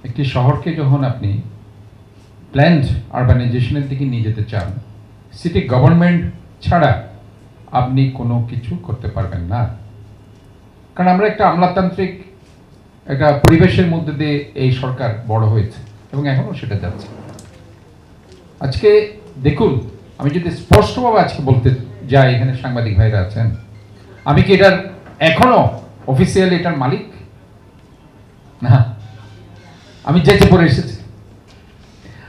একটি শহরকে যখন আপনি প্ল্যান্ড আরবানাইজেশনের দিকে নিয়ে যেতে চান, সিটি গভর্নমেন্ট ছাড়া আপনি কোনো কিছু করতে পারবেন না। কারণ আমরা একটা আমলাতান্ত্রিক একটা পরিবেশের মধ্যে দিয়ে এই সরকার বড় হয়েছে এবং এখনও সেটা যাচ্ছে। আজকে দেখুন, আমি যদি স্পষ্টভাবে আজকে বলতে যাই, এখানে সাংবাদিক ভাইরা আছেন, আমি কি এটার এখনো অফিসিয়ালি এটার মালিক না। আমি যেচে পড়ে এসেছি,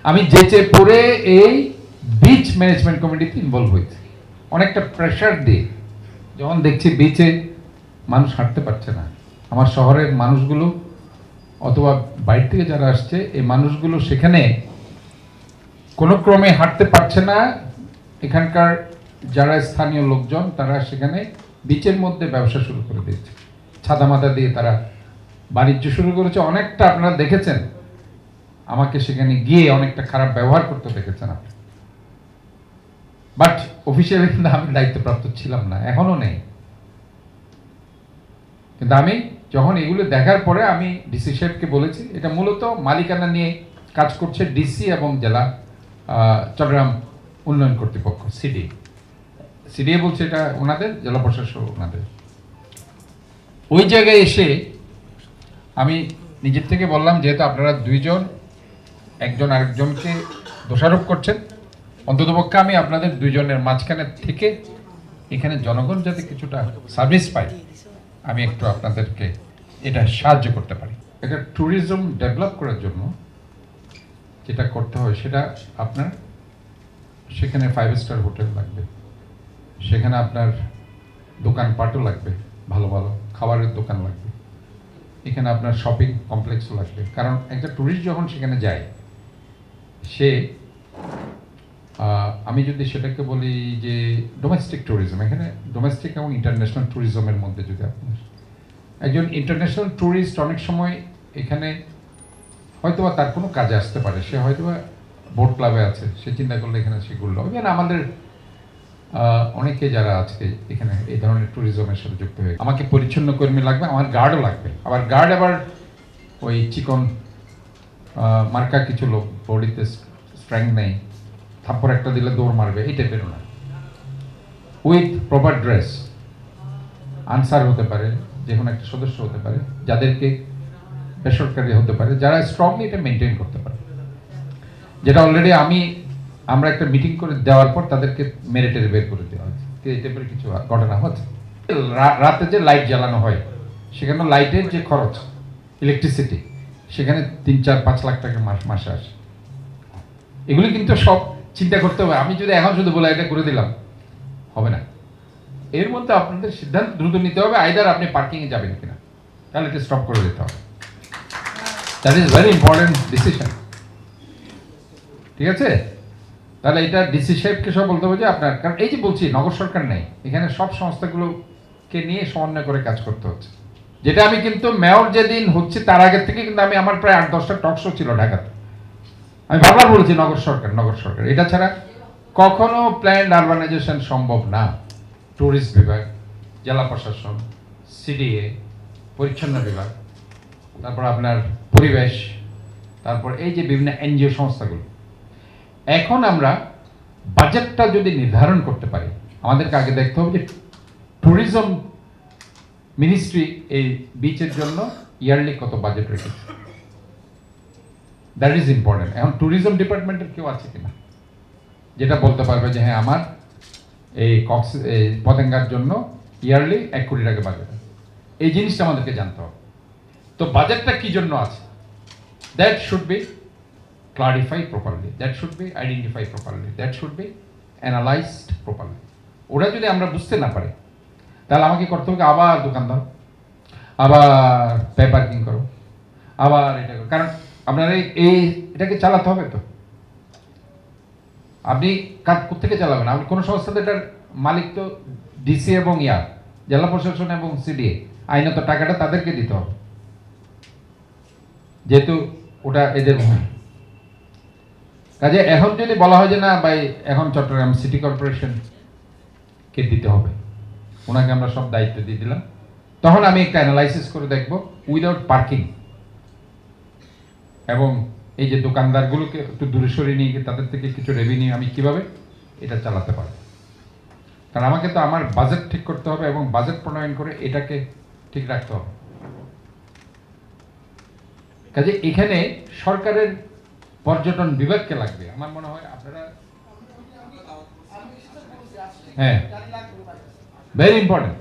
আমি যেচে পড়ে এই বিচ ম্যানেজমেন্ট কমিটিতে ইনভলভ হয়েছি অনেকটা প্রেশার দিয়ে। যখন দেখছি বিচে মানুষ হাঁটতে পারছে না, আমার শহরের মানুষগুলো অথবা বাইরে থেকে যারা আসছে, এই মানুষগুলো সেখানে কোনো ক্রমে হাঁটতে পারছে না। এখানকার যারা স্থানীয় লোকজন তারা সেখানে বিচের মধ্যে ব্যবসা শুরু করে দিয়েছে, ছাদা মাথা দিয়ে তারা বাণিজ্য শুরু করেছে। অনেকটা আপনারা দেখেছেন, আমাকে সেখানে গিয়ে অনেকটা খারাপ ব্যবহার করতে দেখেছেন আপনি। বাট অফিসিয়ালি কিন্তু আমি দায়িত্বপ্রাপ্ত ছিলাম না, এখনো নেই। কিন্তু আমি যখন এগুলো দেখার পরে আমি ডিসি সাহেবকে বলেছি, এটা মূলত মালিকানা নিয়ে কাজ করছে ডিসি এবং জেলা চট্টগ্রাম উন্নয়ন কর্তৃপক্ষ, সিডিএ বলছে এটা ওনাদের, জেলা প্রশাসক ওনাদের। ওই জায়গায় এসে আমি নিজের থেকে বললাম, যেহেতু আপনারা দুইজন একজন আরেকজনকে দোষারোপ করছেন, অন্ততপক্ষে আমি আপনাদের দুইজনের মাঝখানে থেকে এখানে জনগণ যাতে কিছুটা সার্ভিস পায়, আমি একটু আপনাদেরকে এটা সাহায্য করতে পারি। এটা ট্যুরিজম ডেভেলপ করার জন্য যেটা করতে হয় সেটা আপনার সেখানে 5 স্টার হোটেল লাগবে, সেখানে আপনার দোকানপাটও লাগবে, ভালো ভালো খাবারের দোকান লাগবে, এখানে আপনার শপিং কমপ্লেক্সও লাগবে। কারণ একটা ট্যুরিস্ট যখন সেখানে যায়, সে আমি যদি সেটাকে বলি যে ডোমেস্টিক ট্যুরিজম, এখানে ডোমেস্টিক এবং ইন্টারন্যাশনাল ট্যুরিজমের মধ্যে যদি আপনার একজন ইন্টারন্যাশনাল ট্যুরিস্ট অনেক সময় এখানে হয়তোবা তার কোনো কাজে আসতে পারে, সে হয়তোবা বোট ক্লাবে আছে, সে চিন্তা করলে এখানে সে ঘুরলো। ইভেন আমাদের অনেকে যারা আজকে এখানে এই ধরনের ট্যুরিজমের সাথে যুক্ত হয়ে, আমাকে পরিচ্ছন্ন কর্মী লাগবে, আমার গার্ডও লাগবে। আবার গার্ড আবার ওই চিকন মার্কা কিছু লোক, বডিতে স্ট্রেংথ নেই, থাপ্পড় একটা দিলে দৌড় মারবে, এই টাইপের না। উইথ প্রপার ড্রেস, আনসার হতে পারে, যে কোনো একটা সদস্য হতে পারে, যাদেরকে বেসরকারি হতে পারে, যারা স্ট্রংলি এটা মেনটেন করতে পারে। যেটা অলরেডি আমরা একটা মিটিং করে দেওয়ার পর তাদেরকে মেরিটের বের করে দেওয়া হয়েছে। এই টাইপের কিছু ঘটনা হচ্ছে। রাতে যে লাইট জ্বালানো হয়, সেখানে লাইটের যে খরচ, ইলেকট্রিসিটি, সেখানে 3-4-5 লাখ টাকা মাসে আসে। এগুলি কিন্তু সব চিন্তা করতে হবে। আমি যদি এখন শুধু বলে এটা করে দিলাম, হবে না। এর মধ্যে আপনাদের সিদ্ধান্ত দ্রুত নিতে হবে, আইদার আপনি পার্কিংয়ে যাবেন কিনা, তাহলে এটা স্টপ করে দিতে হবে। That is very important decision, ঠিক আছে? তাহলে এটা ডিসি সাহেবকে সব বলতে হবে যে আপনার, কারণ এই যে বলছি নগর সরকার নেই, এখানে সব সংস্থাগুলোকে নিয়ে সমন্বয় করে কাজ করতে হচ্ছে। যেটা আমি কিন্তু মেয়র যেদিন হচ্ছে তার আগের থেকে কিন্তু আমার প্রায় 8-10টা টক শো ছিল ঢাকাতে। আমি বারবার বলেছি নগর সরকার, এটা ছাড়া কখনো প্ল্যান্ড আরবানাইজেশন সম্ভব না। ট্যুরিস্ট বিভাগ, জেলা প্রশাসন, সিডিএ, পরিচ্ছন্ন বিভাগ, তারপর আপনার পরিবেশ, তারপর এই যে বিভিন্ন এনজিও সংস্থাগুলো। এখন আমরা বাজেটটা যদি নির্ধারণ করতে পারি, আমাদেরকে আগে দেখতে হবে যে ট্যুরিজম মিনিস্ট্রি এই বিচের জন্য ইয়ারলি কত বাজেট রেখেছে। That is important. এখন ট্যুরিজম ডিপার্টমেন্টের কেউ আছে কিনা যেটা বলতে পারবে যে হ্যাঁ আমার এই পতেঙ্গার জন্য ইয়ারলি 1 কোটি টাকা বাজেট, এই জিনিসটা আমাদেরকে জানতে হবে। তো বাজেটটা কি জন্য আছে, that should be clarified properly, that should be identified properly, that should be analyzed properly. ওরা যদি আমরা বুঝতে না পারি, তাহলে আমাকে করতে হবে আবার দোকানদার, আবার পে পার্কিং করো, আবার এটা করো। কারণ আপনার এটাকে চালাতে হবে। তো আপনি কাজ কোথেকে চালাবেন? আপনি কোনো সংস্থাতে এটার মালিক তো ডিসি এবং জেলা প্রশাসন এবং সিডিএ, আইনত টাকাটা তাদেরকে দিতে হবে, যেহেতু ওটা এদের ভূমি। কাজে এখন যদি বলা হয় যে না ভাই, এখন চট্টগ্রাম সিটি কর্পোরেশন কে দিতে হবে, ওনাকে আমরা সব দায়িত্ব দিয়ে দিলাম, তখন আমি একটা অ্যানালাইসিস করে দেখব উইদাউট পার্কিং এবং এই যে দোকানদারগুলোকে একটু দূরে সরিয়ে নিয়ে গিয়ে তাদের থেকে কিছু রেভিনিউ আমি কিভাবে এটা চালাতে পারবো। কারণ আমাকে তো আমার বাজেট ঠিক করতে হবে এবং বাজেট প্রণয়ন করে এটাকে ঠিক রাখতে হবে। কাজে এখানে সরকারের পর্যটন বিভাগকে লাগবে আমার মনে হয়। আপনারা হ্যাঁ ভেরি ইম্পর্টেন্ট,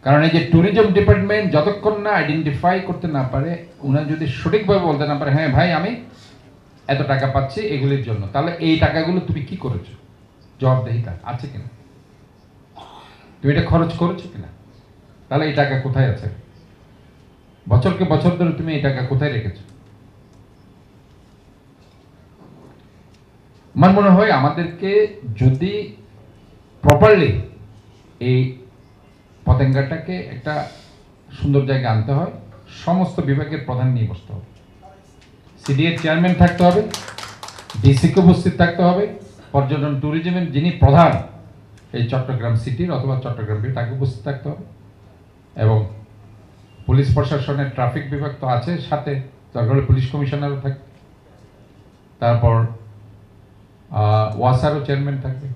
কারণ এই যে ট্যুরিজম ডিপার্টমেন্ট যতক্ষণ না আইডেন্টিফাই করতে না পারে, উনারা যদি সঠিকভাবে বলতে না পারে হ্যাঁ ভাই আমি এত টাকা পাচ্ছি এগুলির জন্য, তাহলে এই টাকাগুলো তুমি কি করেছো, জবাবদেহিতা আছে কিনা, তুমি এটা খরচ করেছো কিনা, তাহলে এই টাকা কোথায় আছে, বছরকে বছর ধরে তুমি এই টাকা কোথায় রেখেছো। আমার মনে হয় আমাদেরকে যদি প্রপারলি এই পতেঙ্গাটাকে একটা সুন্দর জায়গায় আনতে হয়, সমস্ত বিভাগের প্রধান নিয়ে বসতে হবে, সিডিএর চেয়ারম্যান থাকতে হবে, ডিসিকে উপস্থিত থাকতে হবে, পর্যটন ট্যুরিজমের যিনি প্রধান এই চট্টগ্রাম সিটির অথবা চট্টগ্রাম বিভাগ তাকে উপস্থিত থাকতে হবে, এবং পুলিশ প্রশাসনের ট্রাফিক বিভাগ তো আছে, সাথে দরকার হলে পুলিশ কমিশনারও থাকবে, তারপর ওয়াসারও চেয়ারম্যান থাকবে।